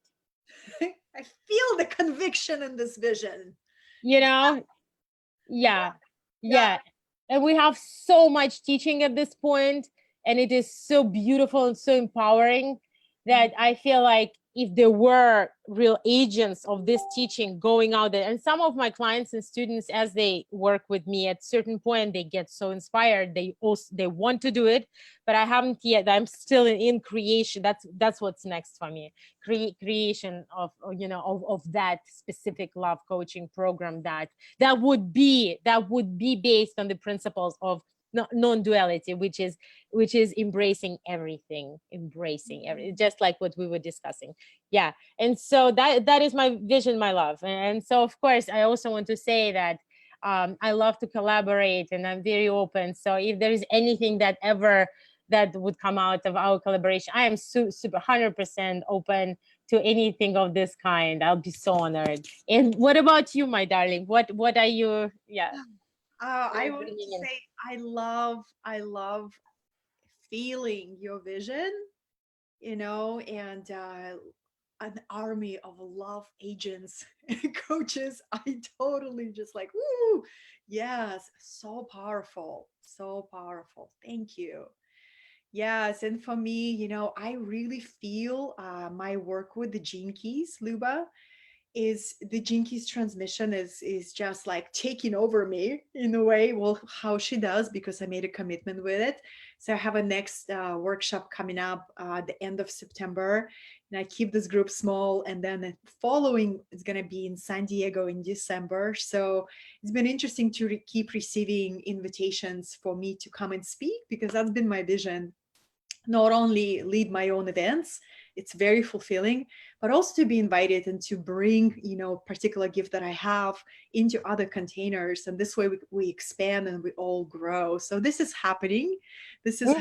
I feel the conviction in this vision. Yeah. And we have so much teaching at this point, and it is so beautiful and so empowering that I feel like if there were real agents of this teaching going out there. And some of my clients and students, as they work with me, at certain point they get so inspired, they want to do it, but I haven't yet. I'm still in creation. That's what's next for me. Creation of, you know, of that specific love coaching program that would be based on the principles of non-duality, which is embracing everything, just like what we were discussing. Yeah. And so that is my vision, my love. And so of course I also want to say that I love to collaborate, and I'm very open. So if there is anything that would come out of our collaboration, I am super 100% open to anything of this kind. I'll be so honored. And what about you, my darling? What are you? Yeah. I want to say I love feeling your vision, you know, and an army of love agents and coaches. I totally just like, woo, yes, so powerful, so powerful. Thank you. Yes, and for me, you know, I really feel my work with the gene keys, Luba, is the Jinkies transmission is just like taking over me in a way. Well, how she does, because I made a commitment with it. So I have a next workshop coming up at the end of September, and I keep this group small. And then the following is going to be in San Diego in December. So it's been interesting to keep receiving invitations for me to come and speak, because that's been my vision. Not only lead my own events, it's very fulfilling, but also to be invited and to bring, you know, particular gift that I have into other containers. And this way we expand and we all grow. So this is happening. This is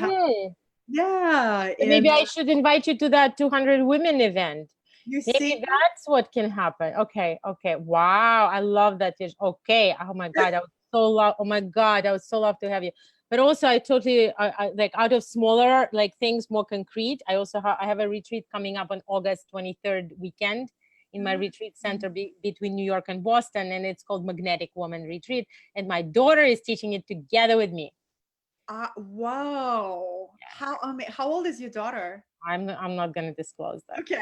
yeah. So maybe And I should invite you to that 200 women event. you Maybe see, that's what can happen. Okay. Wow. I love that. Okay. Oh my God. Oh my God. I would so love to have you. But also I totally like, out of smaller like things, more concrete. I also I have a retreat coming up on August 23rd weekend in my retreat center between New York and Boston. And it's called Magnetic Woman Retreat. And my daughter is teaching it together with me. wow. How old is your daughter? I'm not going to disclose that. Okay.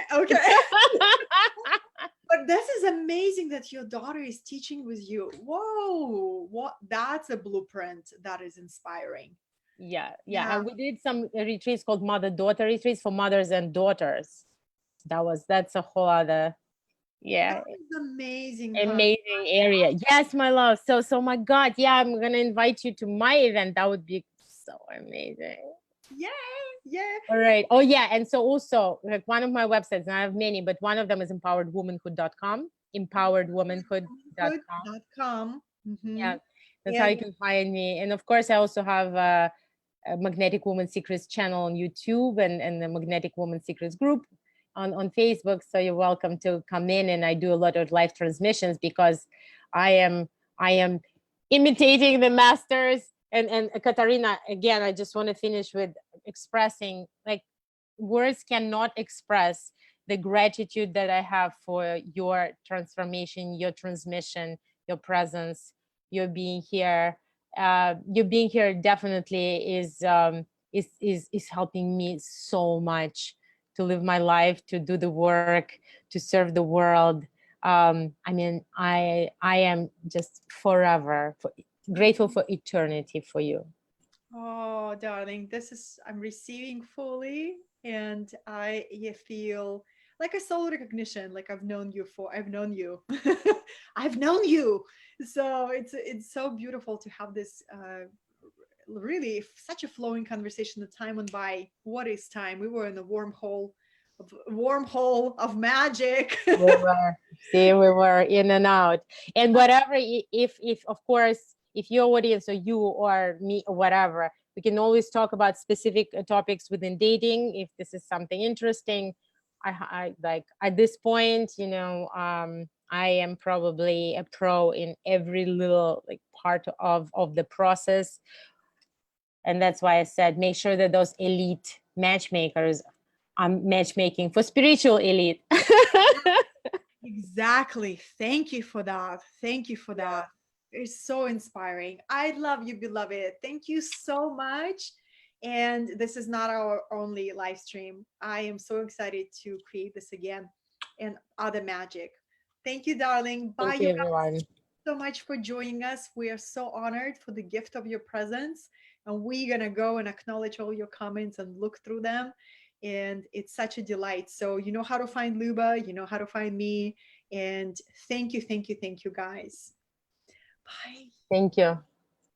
But this is amazing that your daughter is teaching with you. Whoa, what? That's a blueprint that is inspiring. Yeah. And we did some retreats called mother-daughter retreats for mothers and daughters. That's a whole other, That is amazing, huh? amazing area. Yes, my love. So my God, yeah, I'm gonna invite you to my event. That would be so amazing. Yeah. All right. Oh yeah, and so also like one of my websites, and I have many, but one of them is empoweredwomanhood.com. Empoweredwomanhood.com. Mm-hmm. Yeah, that's how you can find me. And of course, I also have a Magnetic Woman Secrets channel on YouTube, and the Magnetic Woman Secrets group on Facebook. So you're welcome to come in, and I do a lot of live transmissions because I am imitating the masters. And Katerina, again, I just want to finish with expressing, like, words cannot express the gratitude that I have for your transformation, your transmission, your presence, your being here. Your being here definitely is helping me so much to live my life, to do the work, to serve the world. I mean, I am just forever grateful for eternity for you. Oh, darling, I'm receiving fully, and I feel like a soul recognition, like I've known you. I've known you. So it's so beautiful to have this really such a flowing conversation. The time went by. What is time? We were in a wormhole of magic. We were in and out. And whatever, if of course, if your audience or you or me or whatever, we can always talk about specific topics within dating. If this is something interesting, I like at this point, you know, I am probably a pro in every little like part of the process. And that's why I said, make sure that those elite matchmakers are matchmaking for spiritual elite. Exactly. Thank you for that. It's so inspiring. I love you, beloved. Thank you so much. And this is not our only live stream. I am so excited to create this again and other magic. Thank you, darling. Bye, Thank you you, guys everyone. so much for joining us. We are so honored for the gift of your presence. And we're going to go and acknowledge all your comments and look through them. And it's such a delight. So you know how to find Luba, you know how to find me. And thank you, thank you, thank you, guys. Bye. Thank you.